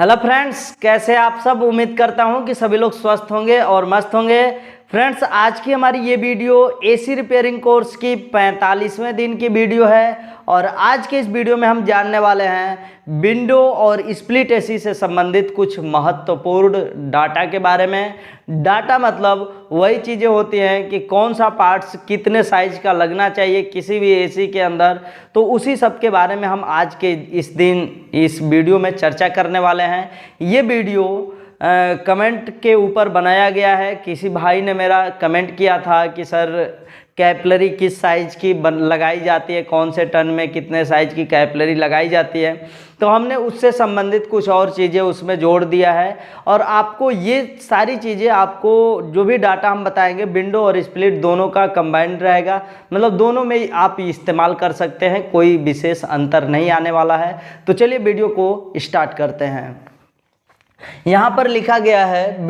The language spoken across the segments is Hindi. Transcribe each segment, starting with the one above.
हेलो फ्रेंड्स, कैसे आप सब। उम्मीद करता हूं कि सभी लोग स्वस्थ होंगे और मस्त होंगे। फ्रेंड्स, आज की हमारी ये वीडियो एसी रिपेयरिंग कोर्स की 45वें दिन की वीडियो है और आज के इस वीडियो में हम जानने वाले हैं विंडो और स्प्लिट एसी से संबंधित कुछ महत्वपूर्ण डाटा के बारे में। डाटा मतलब वही चीज़ें होती हैं कि कौन सा पार्ट्स कितने साइज का लगना चाहिए किसी भी एसी के अंदर, तो उसी सब के बारे में हम आज के इस वीडियो में चर्चा करने वाले हैं। ये वीडियो कमेंट के ऊपर बनाया गया है। किसी भाई ने मेरा कमेंट किया था कि सर कैपलरी किस साइज़ की लगाई जाती है, कौन से टन में कितने साइज़ की कैपलरी लगाई जाती है, तो हमने उससे संबंधित कुछ और चीज़ें उसमें जोड़ दिया है। और आपको ये सारी चीज़ें, आपको जो भी डाटा हम बताएंगे विंडो और स्प्लिट दोनों का कंबाइंड रहेगा, मतलब दोनों में आप इस्तेमाल कर सकते हैं, कोई विशेष अंतर नहीं आने वाला है। तो चलिए वीडियो को स्टार्ट करते हैं। यहाँ पर लिखा गया है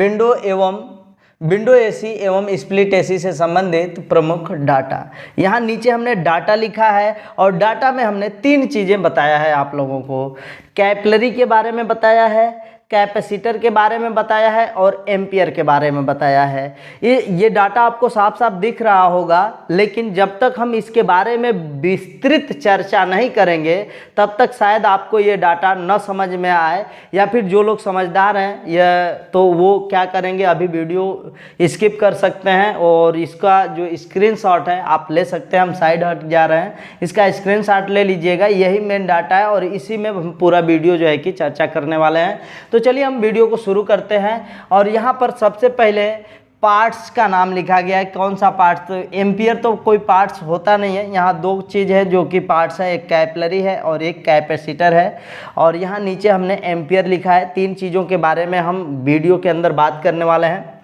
विंडो एसी एवं स्प्लिट एसी से संबंधित प्रमुख डाटा। यहाँ नीचे हमने डाटा लिखा है और डाटा में हमने 3 चीज़ें बताया है आप लोगों को। कैपलरी के बारे में बताया है, कैपेसिटर के बारे में बताया है और एम्पियर के बारे में बताया है। ये डाटा आपको साफ साफ दिख रहा होगा, लेकिन जब तक हम इसके बारे में विस्तृत चर्चा नहीं करेंगे तब तक शायद आपको ये डाटा न समझ में आए, या फिर जो लोग समझदार हैं या तो वो क्या करेंगे, अभी वीडियो स्किप कर सकते हैं और इसका जो स्क्रीनशॉट है आप ले सकते हैं। हम साइड हट जा रहे हैं, इसका स्क्रीनशॉट ले लीजिएगा। यही मेन डाटा है और इसी में हम पूरा वीडियो जो है कि चर्चा करने वाले हैं। तो चलिए हम वीडियो को शुरू करते हैं। और यहाँ पर सबसे पहले पार्ट्स का नाम लिखा गया है। कौन सा पार्ट्स? तो एम्पियर तो कोई पार्ट्स होता नहीं है। यहाँ 2 चीज़ है जो कि पार्ट्स है, एक कैपलरी है और एक कैपेसिटर है। और यहाँ नीचे हमने एम्पियर लिखा है। 3 चीज़ों के बारे में हम वीडियो के अंदर बात करने वाले हैं।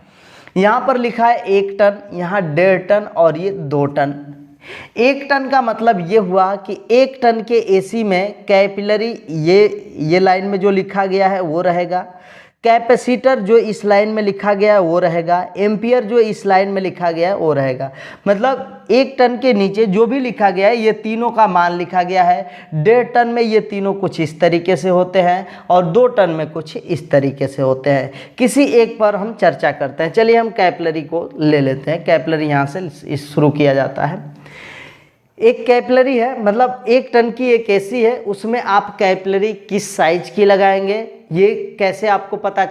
यहाँ पर लिखा है 1 टन, यहाँ 1.5 टन और ये 2 टन। 1 टन का मतलब ये हुआ कि 1 टन के एसी में कैपिलरी ये लाइन में जो लिखा गया है वो रहेगा, कैपेसिटर जो इस लाइन में लिखा गया है वो रहेगा, एम्पियर जो इस लाइन में लिखा गया है वो रहेगा। मतलब 1 टन के नीचे जो भी लिखा गया है ये तीनों का मान लिखा गया है। 1.5 टन में ये तीनों कुछ इस तरीके से होते हैं और 2 टन में कुछ इस तरीके से होते हैं। किसी एक पर हम चर्चा करते हैं। चलिए हम कैपलरी को ले लेते हैं। कैपलरी यहाँ से शुरू किया जाता है। एक कैपलरी है, मतलब 1 टन की एक एसी है, उसमें आप कैपलरी किस साइज की लगाएंगे ये कैसे आपको पता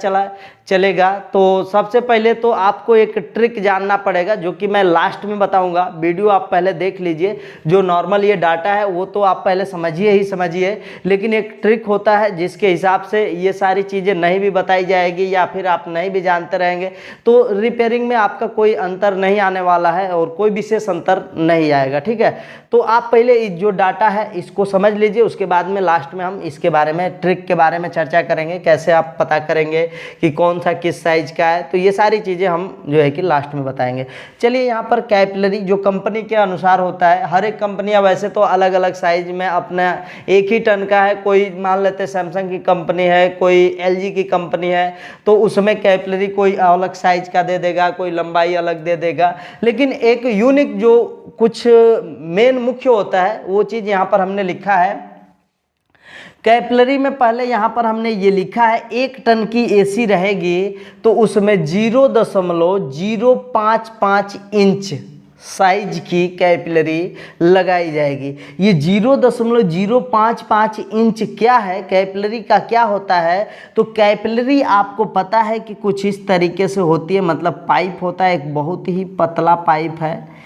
चलेगा। तो सबसे पहले तो आपको एक ट्रिक जानना पड़ेगा जो कि मैं लास्ट में बताऊंगा। वीडियो आप पहले देख लीजिए। जो नॉर्मल ये डाटा है वो तो आप पहले समझिए, लेकिन एक ट्रिक होता है जिसके हिसाब से ये सारी चीज़ें नहीं भी बताई जाएगी या फिर आप नहीं भी जानते रहेंगे तो रिपेयरिंग में आपका कोई अंतर नहीं आने वाला है और कोई विशेष अंतर नहीं आएगा। ठीक है, तो आप पहले जो डाटा है इसको समझ लीजिए, उसके बाद में लास्ट में हम इसके बारे में, ट्रिक के बारे में चर्चा करेंगे, कैसे आप पता करेंगे कि कौन सा किस साइज का है। तो ये सारी चीज़ें हम जो है कि लास्ट में बताएंगे। चलिए, यहाँ पर कैपलरी जो कंपनी के अनुसार होता है, हर एक कंपनियां वैसे तो अलग अलग साइज में अपना 1 ही टन का है। कोई मान लेते सैमसंग की कंपनी है, कोई एलजी की कंपनी है, तो उसमें कैपलरी कोई अलग साइज का दे देगा, कोई लंबाई अलग दे देगा। लेकिन एक यूनिक जो कुछ मेन मुख्य होता है वो चीज़ यहाँ पर हमने लिखा है। कैपलरी में पहले यहाँ पर हमने ये लिखा है 1 टन की एसी रहेगी तो उसमें 0.055 इंच साइज की कैपलरी लगाई जाएगी। ये 0.055 इंच क्या है, कैपलरी का क्या होता है? तो कैपलरी आपको पता है कि कुछ इस तरीके से होती है, मतलब पाइप होता है, एक बहुत ही पतला पाइप है,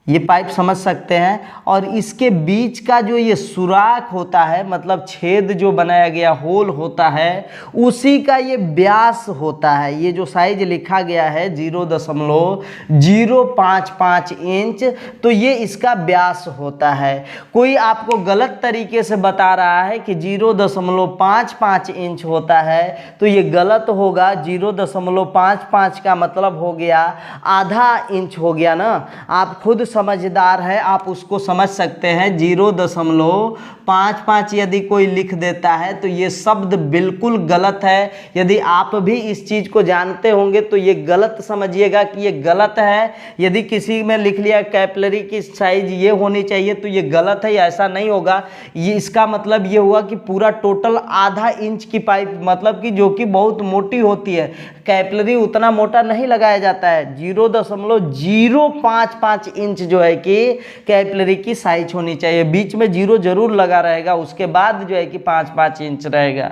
ये पाइप समझ सकते हैं। और इसके बीच का जो ये सुराख होता है, मतलब छेद जो बनाया गया, होल होता है, उसी का ये व्यास होता है। ये जो साइज लिखा गया है 0.055 इंच, तो ये इसका व्यास होता है। कोई आपको गलत तरीके से बता रहा है कि 0.55 इंच होता है तो ये गलत होगा। 0.55 का मतलब हो गया ½ इंच हो गया ना। आप खुद समझदार है आप उसको समझ सकते हैं। 0.55 यदि कोई लिख देता है तो ये शब्द बिल्कुल गलत है। यदि आप भी इस चीज़ को जानते होंगे तो ये गलत समझिएगा कि ये गलत है। यदि किसी में लिख लिया कैपिलरी की साइज ये होनी चाहिए तो ये गलत है, ऐसा नहीं होगा। ये इसका मतलब ये हुआ कि पूरा टोटल आधा इंच की पाइप, मतलब कि जो कि बहुत मोटी होती है, कैपिलरी उतना मोटा नहीं लगाया जाता है। 0.055 इंच जो है कि कैपिलरी की साइज होनी चाहिए। बीच में 0 जरूर लगा रहेगा, उसके बाद जो है कि 5-5 इंच रहेगा।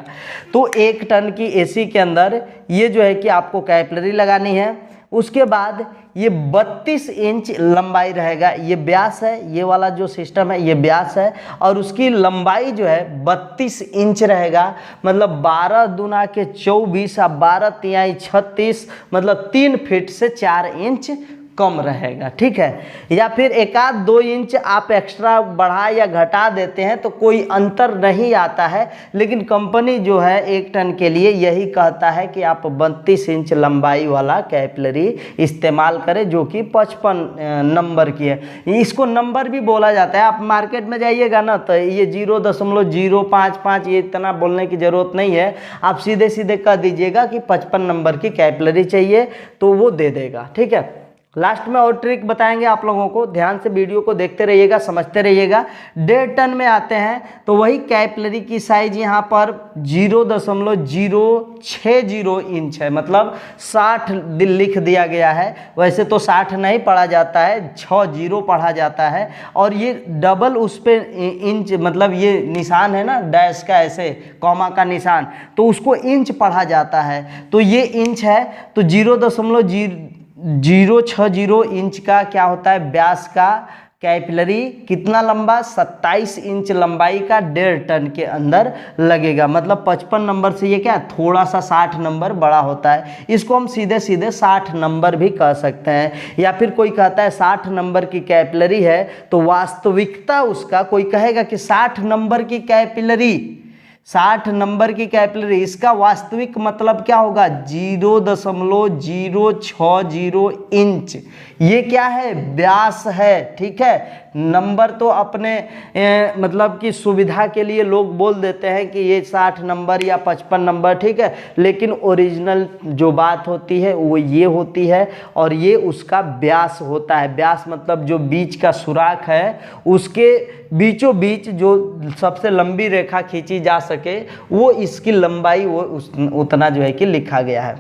तो 1 टन की एसी के अंदर ये जो है कि आपको कैपिलरी लगानी है। उसके बाद ये 32 इंच लंबाई रहेगा। ये व्यास है, ये वाला जो सिस्टम है ये व्यास है और उसकी लंबाई जो है 32 इंच रहेगा। मतलब 12 दूना के 24 और 12 तिहाई 36, मतलब 3 फीट से 4 इंच कम रहेगा। ठीक है, या फिर 1-2 इंच आप एक्स्ट्रा बढ़ा या घटा देते हैं तो कोई अंतर नहीं आता है। लेकिन कंपनी जो है 1 टन के लिए यही कहता है कि आप 32 इंच लंबाई वाला कैपिलरी इस्तेमाल करें, जो कि 55 नंबर की है। इसको नंबर भी बोला जाता है। आप मार्केट में जाइएगा ना तो ये 0.055 ये इतना बोलने की ज़रूरत नहीं है। आप सीधे सीधे कह दीजिएगा कि 55 नंबर की कैपिलरी चाहिए तो वो दे देगा। ठीक है, लास्ट में और ट्रिक बताएंगे आप लोगों को, ध्यान से वीडियो को देखते रहिएगा, समझते रहिएगा। 1.5 टन में आते हैं तो वही कैपिलरी की साइज यहाँ पर 0.060 इंच है, मतलब 60 लिख दिया गया है। वैसे तो 60 नहीं पढ़ा जाता है, 60 पढ़ा जाता है। और ये डबल उस पर इंच, मतलब ये निशान है ना डैश का, ऐसे कॉमा का निशान, तो उसको इंच पढ़ा जाता है। तो ये इंच है तो 0.060 इंच का क्या होता है व्यास का कैपिलरी, कितना लंबा, 27 इंच लंबाई का 1.5 टन के अंदर लगेगा। मतलब 55 नंबर से ये क्या थोड़ा सा 60 नंबर बड़ा होता है। इसको हम सीधे सीधे 60 नंबर भी कह सकते हैं। या फिर कोई कहता है 60 नंबर की कैपिलरी है तो वास्तविकता उसका, कोई कहेगा कि 60 नंबर की कैपिलरी, 60 नंबर की कैपिलरी, इसका वास्तविक मतलब क्या होगा 0.060 इंच। ये क्या है व्यास है। ठीक है, नंबर तो अपने मतलब कि सुविधा के लिए लोग बोल देते हैं कि ये 60 नंबर या 55 नंबर। ठीक है, लेकिन ओरिजिनल जो बात होती है वो ये होती है और ये उसका व्यास होता है। व्यास मतलब जो बीच का सुराख है उसके बीचों बीच जो सबसे लंबी रेखा खींची जा सके वो इसकी लंबाई वो उतना जो है कि लिखा गया है।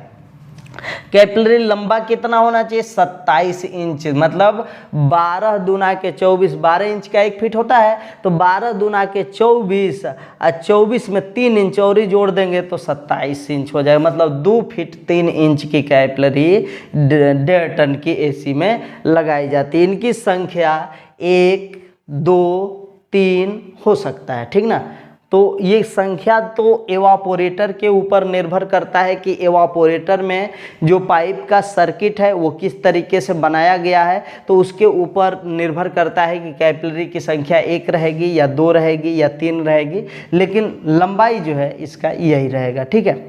कैपिलरी लंबा कितना होना चाहिए 27 इंच, मतलब 12 दूना के 24, 12 इंच का 1 फीट होता है तो 12 दूना के 24 और 24 में 3 इंच और ही जोड़ देंगे तो 27 इंच हो जाएगा। मतलब 2 फीट 3 इंच की कैपिलरी 1.5 टन की एसी में लगाई जाती है। इनकी संख्या 1, 2, 3 हो सकता है। ठीक ना, तो ये संख्या तो एवापोरेटर के ऊपर निर्भर करता है कि एवापोरेटर में जो पाइप का सर्किट है वो किस तरीके से बनाया गया है, तो उसके ऊपर निर्भर करता है कि कैपिलरी की संख्या 1 रहेगी या 2 रहेगी या 3 रहेगी, लेकिन लंबाई जो है इसका यही रहेगा। ठीक है,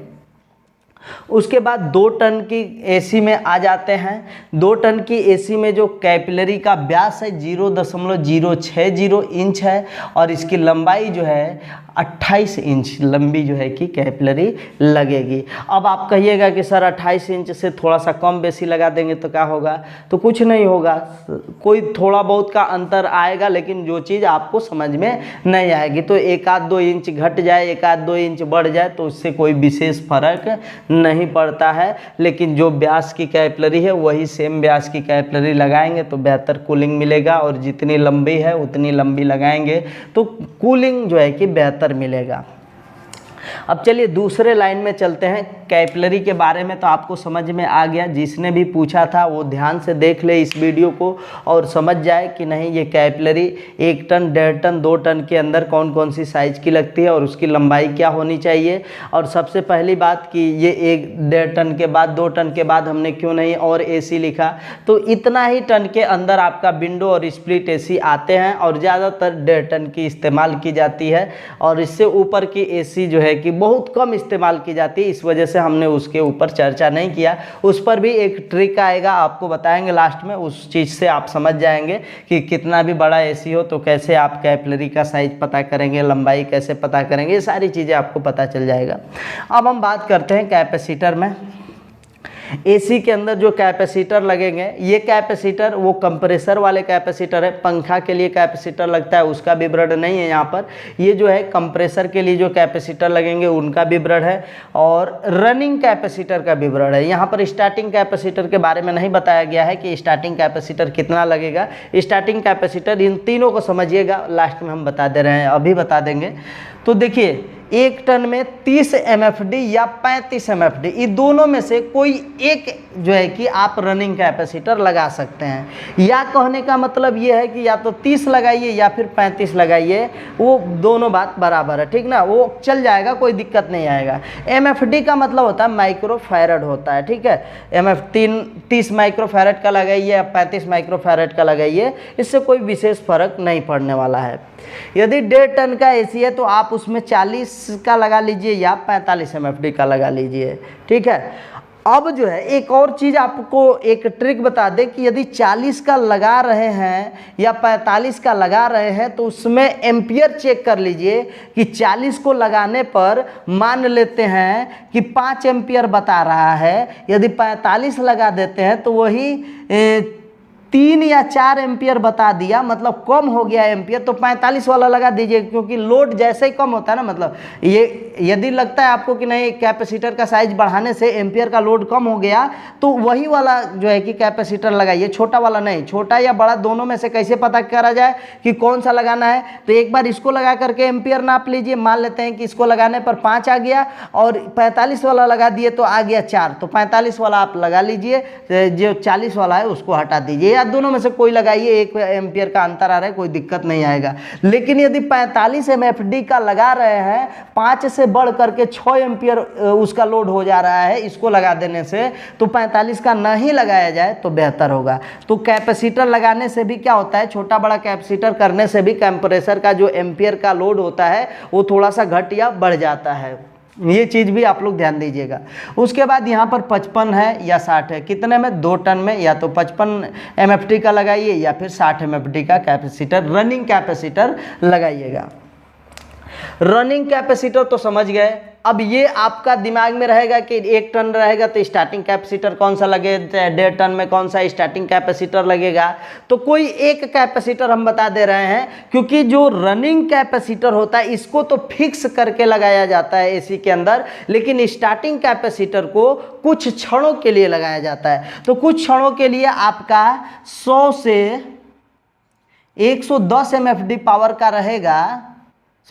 उसके बाद 2 टन की एसी में आ जाते हैं। 2 टन की एसी में जो कैपिलरी का व्यास है 0.060 इंच है और इसकी लंबाई जो है 28 इंच लंबी जो है कि कैपिलरी लगेगी। अब आप कहिएगा कि सर 28 इंच से थोड़ा सा कम बेसी लगा देंगे तो क्या होगा, तो कुछ नहीं होगा, कोई थोड़ा बहुत का अंतर आएगा, लेकिन जो चीज़ आपको समझ में नहीं आएगी तो 1-2 इंच घट जाए, 1-2 इंच बढ़ जाए तो उससे कोई विशेष फर्क नहीं पड़ता है। लेकिन जो व्यास की कैपिलरी है वही सेम व्यास की कैपिलरी लगाएंगे तो बेहतर कूलिंग मिलेगा, और जितनी लंबी है उतनी लंबी लगाएंगे तो कूलिंग जो है कि बेहतर मिलेगा। अब चलिए दूसरे लाइन में चलते हैं। कैपिलरी के बारे में तो आपको समझ में आ गया, जिसने भी पूछा था वो ध्यान से देख ले इस वीडियो को और समझ जाए कि नहीं ये कैपिलरी 1 टन, 1.5 टन, 2 टन के अंदर कौन कौन सी साइज़ की लगती है और उसकी लंबाई क्या होनी चाहिए। और सबसे पहली बात कि ये 1-1.5 टन के बाद 2 टन के बाद हमने क्यों नहीं और एसी लिखा, तो इतना ही टन के अंदर आपका विंडो और स्प्लिट एसी आते हैं और ज़्यादातर 1.5 टन की इस्तेमाल की जाती है और इससे ऊपर की एसी जो है कि बहुत कम इस्तेमाल की जाती है। इस वजह से हमने उसके ऊपर चर्चा नहीं किया, उस पर भी एक ट्रिक आएगा, आपको बताएंगे लास्ट में, उस चीज़ से आप समझ जाएंगे कि कितना भी बड़ा एसी हो तो कैसे आप कैपिलरी का साइज पता करेंगे, लंबाई कैसे पता करेंगे, ये सारी चीज़ें आपको पता चल जाएगा। अब हम बात करते हैं कैपेसिटर में। एसी के अंदर जो कैपेसिटर लगेंगे, ये कैपेसिटर वो कंप्रेसर वाले कैपेसिटर है, पंखा के लिए कैपेसिटर लगता है उसका विवरण नहीं है यहाँ पर। ये जो है कंप्रेसर के लिए जो कैपेसिटर लगेंगे उनका विवरण है, और रनिंग कैपेसिटर का विवरण है। यहाँ पर स्टार्टिंग कैपेसिटर के बारे में नहीं बताया गया है कि स्टार्टिंग कैपेसिटर कितना लगेगा। स्टार्टिंग कैपेसिटर इन तीनों को समझिएगा, लास्ट में हम बता दे रहे हैं, अभी बता देंगे। तो देखिए 1 टन में 30 MFD या 35 MFD, ये दोनों में से कोई एक जो है कि आप रनिंग कैपेसिटर लगा सकते हैं। या कहने का मतलब ये है कि या तो 30 लगाइए या फिर 35 लगाइए, वो दोनों बात बराबर है, ठीक ना, वो चल जाएगा, कोई दिक्कत नहीं आएगा। MFD का मतलब होता है माइक्रोफैरड होता है, ठीक है। MF 30 माइक्रोफैरड का लगाइए या 35 माइक्रोफैरड का लगाइए, इससे कोई विशेष फर्क नहीं पड़ने वाला है। यदि 1.5 टन का एसी है तो आप उसमें 40 का लगा लीजिए या 45 MFD का लगा लीजिए, ठीक है। अब जो है एक और चीज़ आपको एक ट्रिक बता दें कि यदि 40 का लगा रहे हैं या 45 का लगा रहे हैं तो उसमें एम्पियर चेक कर लीजिए कि 40 को लगाने पर मान लेते हैं कि 5 एम्पियर बता रहा है, यदि 45 लगा देते हैं तो वही 3 या 4 एम्पियर बता दिया, मतलब कम हो गया एम्पियर, तो 45 वाला लगा दीजिए, क्योंकि लोड जैसे ही कम होता है ना, मतलब ये यदि लगता है आपको कि नहीं कैपेसिटर का साइज बढ़ाने से एम्पियर का लोड कम हो गया, तो वही वाला जो है कि कैपेसिटर लगाइए, छोटा वाला नहीं। छोटा या बड़ा दोनों में से कैसे पता करा जाए कि कौन सा लगाना है, तो एक बार इसको लगा करके एम्पियर नाप लीजिए। मान लेते हैं कि इसको लगाने पर 5 आ गया और 45 वाला लगा दिए तो आ गया 4, तो 45 वाला आप लगा लीजिए, जो 40 वाला है उसको हटा दीजिए, या दोनों में से कोई लगाइए, 1 एम्पियर का अंतर आ रहा है, कोई दिक्कत नहीं आएगा। लेकिन यदि 45 MFD का लगा रहे हैं, 5 से बढ़ करके 6 एम्पियर उसका लोड हो जा रहा है इसको लगा देने से, तो 45 का नहीं लगाया जाए तो बेहतर होगा। तो कैपेसिटर लगाने से भी क्या होता है, छोटा बड़ा कैपेसिटर करने से भी कंप्रेसर का जो एम्पियर का लोड होता है वो थोड़ा सा घट या बढ़ जाता है, ये चीज़ भी आप लोग ध्यान दीजिएगा। उसके बाद यहाँ पर 55 है या 60 है, कितने में, 2 टन में, या तो 55 MFD का लगाइए या फिर 60 MFD का कैपेसिटर, रनिंग कैपेसिटर लगाइएगा। रनिंग कैपेसिटर तो समझ गए। अब ये आपका दिमाग में रहेगा कि 1 टन रहेगा तो स्टार्टिंग कैपेसिटर कौन सा लगे, 1.5 टन में कौन सा स्टार्टिंग कैपेसिटर लगेगा, तो कोई एक कैपेसिटर हम बता दे रहे हैं, क्योंकि जो रनिंग कैपेसिटर होता है इसको तो फिक्स करके लगाया जाता है एसी के अंदर, लेकिन स्टार्टिंग कैपेसिटर को कुछ क्षणों के लिए लगाया जाता है। तो कुछ क्षणों के लिए आपका 100 से 110 MFD पावर का रहेगा,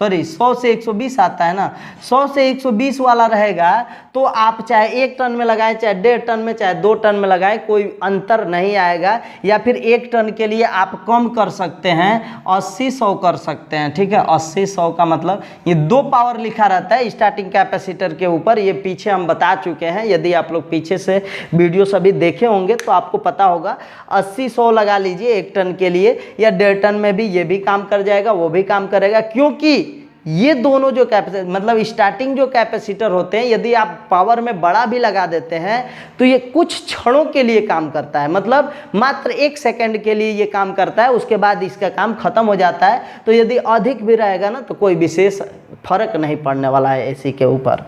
सॉरी 100 से 120 आता है ना, 100 से 120 वाला रहेगा, तो आप चाहे 1 टन में लगाएं, चाहे 1.5 टन में, चाहे 2 टन में लगाएं, कोई अंतर नहीं आएगा। या फिर 1 टन के लिए आप कम कर सकते हैं, 80-100 कर सकते हैं, ठीक है। 80-100 का मतलब ये 2 पावर लिखा रहता है स्टार्टिंग कैपेसिटर के ऊपर, ये पीछे हम बता चुके हैं, यदि आप लोग पीछे से वीडियो सभी देखे होंगे तो आपको पता होगा। 80-100 लगा लीजिए 1 टन के लिए, या 1.5 टन में भी ये भी काम कर जाएगा, वो भी काम करेगा, क्योंकि ये दोनों जो कैपेसिटर मतलब स्टार्टिंग जो कैपेसिटर होते हैं, यदि आप पावर में बड़ा भी लगा देते हैं तो ये कुछ क्षणों के लिए काम करता है, मतलब मात्र 1 सेकंड के लिए ये काम करता है, उसके बाद इसका काम खत्म हो जाता है। तो यदि अधिक भी रहेगा ना तो कोई विशेष फर्क नहीं पड़ने वाला है एसी के ऊपर।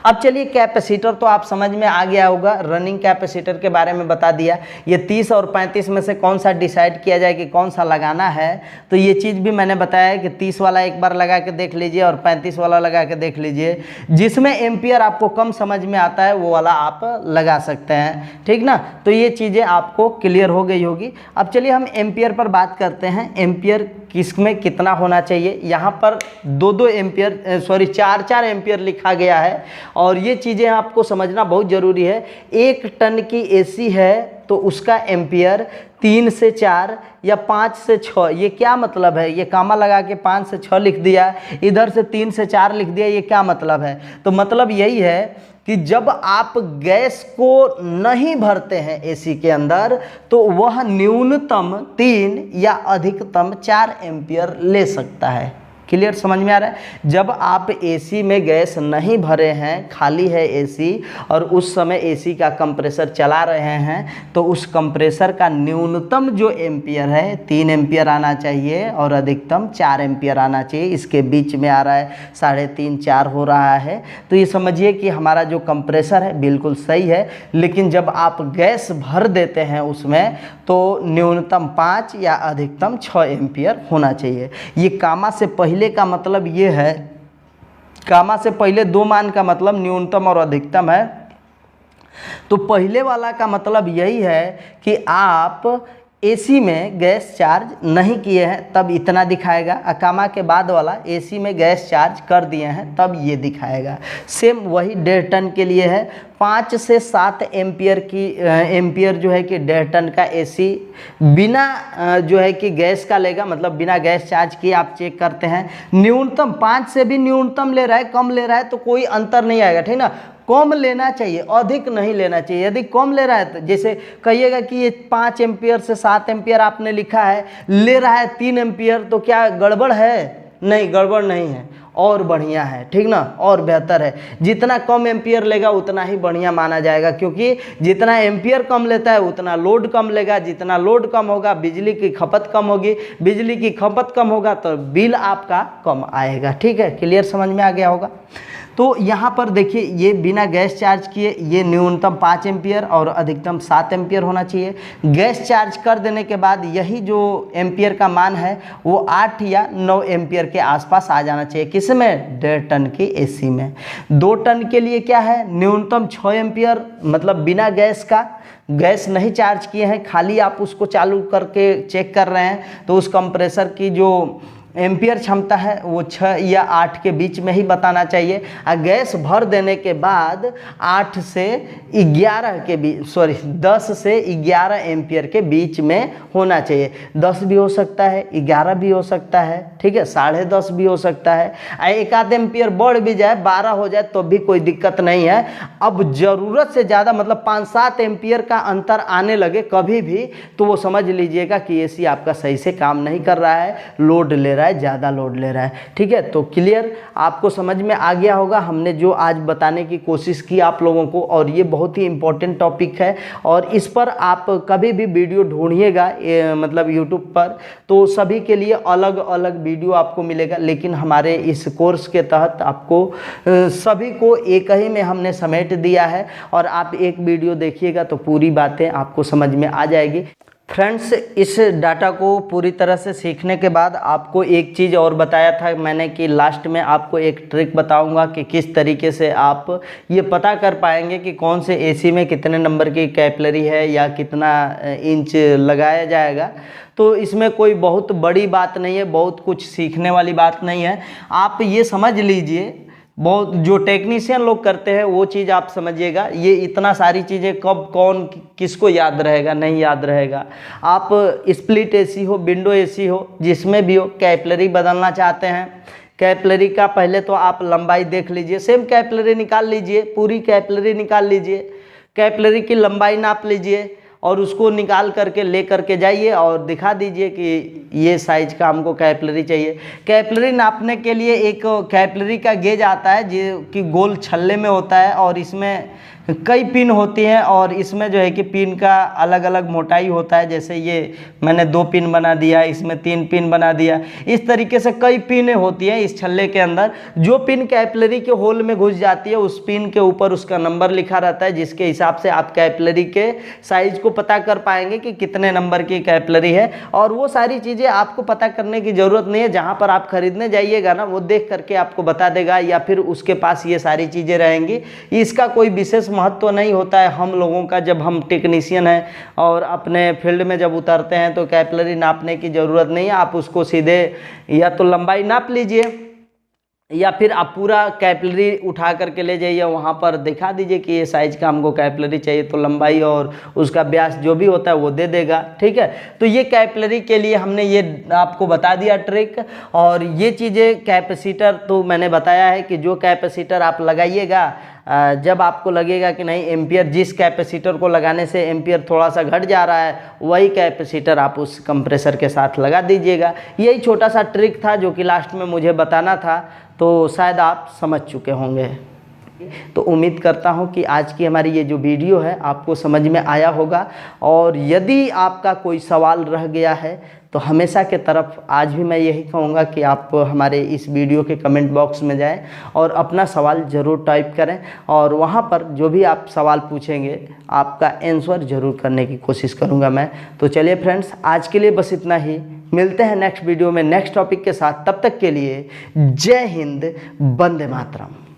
अब चलिए कैपेसिटर तो आप समझ में आ गया होगा, रनिंग कैपेसिटर के बारे में बता दिया। ये 30 और 35 में से कौन सा डिसाइड किया जाए कि कौन सा लगाना है, तो ये चीज़ भी मैंने बताया कि 30 वाला एक बार लगा के देख लीजिए और 35 वाला लगा के देख लीजिए, जिसमें एम्पियर आपको कम समझ में आता है वो वाला आप लगा सकते हैं, ठीक ना। तो ये चीज़ें आपको क्लियर हो गई होगी। अब चलिए हम एम्पियर पर बात करते हैं, एम्पियर किस में कितना होना चाहिए। यहाँ पर 2-2 एम्पियर, सॉरी 4-4 एम्पियर लिखा गया है, और ये चीज़ें आपको समझना बहुत ज़रूरी है। 1 टन की एसी है तो उसका एम्पियर 3 से 4 या 5 से 6, ये क्या मतलब है, ये कामा लगा के 5 से 6 लिख दिया, इधर से 3 से 4 लिख दिया, ये क्या मतलब है। तो मतलब यही है कि जब आप गैस को नहीं भरते हैं एसी के अंदर तो वह न्यूनतम 3 या अधिकतम 4 एम्पियर ले सकता है। क्लियर समझ में आ रहा है। जब आप एसी में गैस नहीं भरे हैं, खाली है एसी, और उस समय एसी का कंप्रेसर चला रहे हैं, तो उस कंप्रेसर का न्यूनतम जो एम्पियर है 3 एम्पियर आना चाहिए और अधिकतम 4 एम्पियर आना चाहिए। इसके बीच में आ रहा है 3.5 4 हो रहा है, तो ये समझिए कि हमारा जो कंप्रेसर है बिल्कुल सही है। लेकिन जब आप गैस भर देते हैं उसमें, तो न्यूनतम 5 या अधिकतम 6 एम्पियर होना चाहिए। ये कामा से पहले का मतलब ये है, कामा से पहले 2 मान का मतलब न्यूनतम और अधिकतम है। तो पहले वाला का मतलब यही है कि आप एसी में गैस चार्ज नहीं किए हैं तब इतना दिखाएगा, कामा के बाद वाला एसी में गैस चार्ज कर दिए हैं तब ये दिखाएगा। सेम वही 1.5 टन के लिए है। 5 से 7 एम्पियर की एम्पियर जो है कि 1.5 टन का एसी बिना जो है कि गैस का लेगा, मतलब बिना गैस चार्ज किए आप चेक करते हैं, न्यूनतम 5 से भी न्यूनतम ले रहा है, कम ले रहा है तो कोई अंतर नहीं आएगा, ठीक ना। कम लेना चाहिए, अधिक नहीं लेना चाहिए। यदि कम ले रहा है तो जैसे कहिएगा कि ये 5 एम्पियर से 7 एम्पियर आपने लिखा है, ले रहा है 3 एम्पियर, तो क्या गड़बड़ है? नहीं, गड़बड़ नहीं है, और बढ़िया है, ठीक ना, और बेहतर है। जितना कम एम्पियर लेगा उतना ही बढ़िया माना जाएगा, क्योंकि जितना एम्पियर कम लेता है उतना लोड कम लेगा, जितना लोड कम होगा बिजली की खपत कम होगी, बिजली की खपत कम होगा तो बिल आपका कम आएगा। ठीक है, क्लियर समझ में आ गया होगा। तो यहाँ पर देखिए, ये बिना गैस चार्ज किए ये न्यूनतम 5 एम्पियर और अधिकतम 7 एम्पियर होना चाहिए। गैस चार्ज कर देने के बाद यही जो एम्पियर का मान है वो 8 या 9 एम्पियर के आसपास आ जाना चाहिए। किस में? 1.5 टन की एसी में। 2 टन के लिए क्या है? न्यूनतम 6 एम्पियर, मतलब बिना गैस का, गैस नहीं चार्ज किए हैं, खाली आप उसको चालू करके चेक कर रहे हैं, तो उस कंप्रेसर की जो एम्पियर क्षमता है वो 6 या 8 के बीच में ही बताना चाहिए। और गैस भर देने के बाद 8 से 11 के बीच, 10 से 11 एम्पियर के बीच में होना चाहिए। 10 भी हो सकता है, 11 भी हो सकता है, ठीक है, 10.5 भी हो सकता है। एक आध एम्पियर बढ़ भी जाए, 12 हो जाए तो भी कोई दिक्कत नहीं है। अब ज़रूरत से ज़्यादा, मतलब 5-7 एम्पियर का अंतर आने लगे कभी भी, तो वो समझ लीजिएगा कि एसी आपका सही से काम नहीं कर रहा है, लोड ले रहा है, ज़्यादा लोड ले रहा है। ठीक है, तो क्लियर आपको समझ में आ गया होगा हमने जो आज बताने की कोशिश की आप लोगों को। और ये बहुत ही इंपॉर्टेंट टॉपिक है, और इस पर आप कभी भी वीडियो ढूंढिएगा मतलब यूट्यूब पर, तो सभी के लिए अलग अलग वीडियो आपको मिलेगा। लेकिन हमारे इस कोर्स के तहत आपको सभी को एक ही में हमने समेट दिया है, और आप एक वीडियो देखिएगा तो पूरी बातें आपको समझ में आ जाएगी। फ्रेंड्स, इस डाटा को पूरी तरह से सीखने के बाद आपको एक चीज़ और बताया था मैंने कि लास्ट में आपको एक ट्रिक बताऊंगा कि किस तरीके से आप ये पता कर पाएंगे कि कौन से एसी में कितने नंबर की कैपिलरी है या कितना इंच लगाया जाएगा। तो इसमें कोई बहुत बड़ी बात नहीं है, बहुत कुछ सीखने वाली बात नहीं है। आप ये समझ लीजिए, बहुत जो टेक्नीशियन लोग करते हैं वो चीज़ आप समझिएगा। ये इतना सारी चीज़ें कब कौन किसको याद रहेगा, नहीं याद रहेगा। आप स्प्लिट एसी हो, विंडो एसी हो, जिसमें भी हो, कैपिलरी बदलना चाहते हैं, कैपिलरी का पहले तो आप लंबाई देख लीजिए, सेम कैपिलरी निकाल लीजिए, पूरी कैपिलरी निकाल लीजिए, कैपिलरी की लंबाई नाप लीजिए और उसको निकाल करके ले करके जाइए और दिखा दीजिए कि ये साइज का हमको कैपिलरी चाहिए। कैपिलरी नापने के लिए एक कैपिलरी का गेज आता है जो कि गोल छल्ले में होता है, और इसमें कई पिन होती हैं, और इसमें जो है कि पिन का अलग अलग मोटाई होता है। जैसे ये मैंने 2 पिन बना दिया, इसमें 3 पिन बना दिया, इस तरीके से कई पिनें होती हैं इस छल्ले के अंदर। जो पिन कैपिलरी के होल में घुस जाती है उस पिन के ऊपर उसका नंबर लिखा रहता है, जिसके हिसाब से आप कैपिलरी के साइज को पता कर पाएंगे कि कितने नंबर की कैपिलरी है। और वो सारी चीज़ें आपको पता करने की ज़रूरत नहीं है, जहाँ पर आप खरीदने जाइएगा ना वो देख करके आपको बता देगा, या फिर उसके पास ये सारी चीज़ें रहेंगी। इसका कोई विशेष महत्व नहीं होता है हम लोगों का। जब हम टेक्नीशियन हैं और अपने फील्ड में जब उतरते हैं तो कैपिलरी नापने की ज़रूरत नहीं है। आप उसको सीधे या तो लंबाई नाप लीजिए, या फिर आप पूरा कैपिलरी उठा करके ले जाइए, वहाँ पर दिखा दीजिए कि ये साइज का हमको कैपिलरी चाहिए, तो लंबाई और उसका व्यास जो भी होता है वो दे देगा। ठीक है, तो ये कैपिलरी के लिए हमने ये आपको बता दिया ट्रिक। और ये चीज़ें कैपेसिटर तो मैंने बताया है कि जो कैपेसिटर आप लगाइएगा जब आपको लगेगा कि नहीं एम्पियर, जिस कैपेसिटर को लगाने से एम्पियर थोड़ा सा घट जा रहा है, वही कैपेसिटर आप उस कंप्रेसर के साथ लगा दीजिएगा। यही छोटा सा ट्रिक था जो कि लास्ट में मुझे बताना था, तो शायद आप समझ चुके होंगे। तो उम्मीद करता हूं कि आज की हमारी ये जो वीडियो है आपको समझ में आया होगा। और यदि आपका कोई सवाल रह गया है तो हमेशा के तरफ आज भी मैं यही कहूँगा कि आप हमारे इस वीडियो के कमेंट बॉक्स में जाएं और अपना सवाल ज़रूर टाइप करें, और वहाँ पर जो भी आप सवाल पूछेंगे आपका आंसर ज़रूर करने की कोशिश करूँगा मैं। तो चलिए फ्रेंड्स, आज के लिए बस इतना ही। मिलते हैं नेक्स्ट वीडियो में नेक्स्ट टॉपिक के साथ। तब तक के लिए जय हिंद, वंदे मातरम।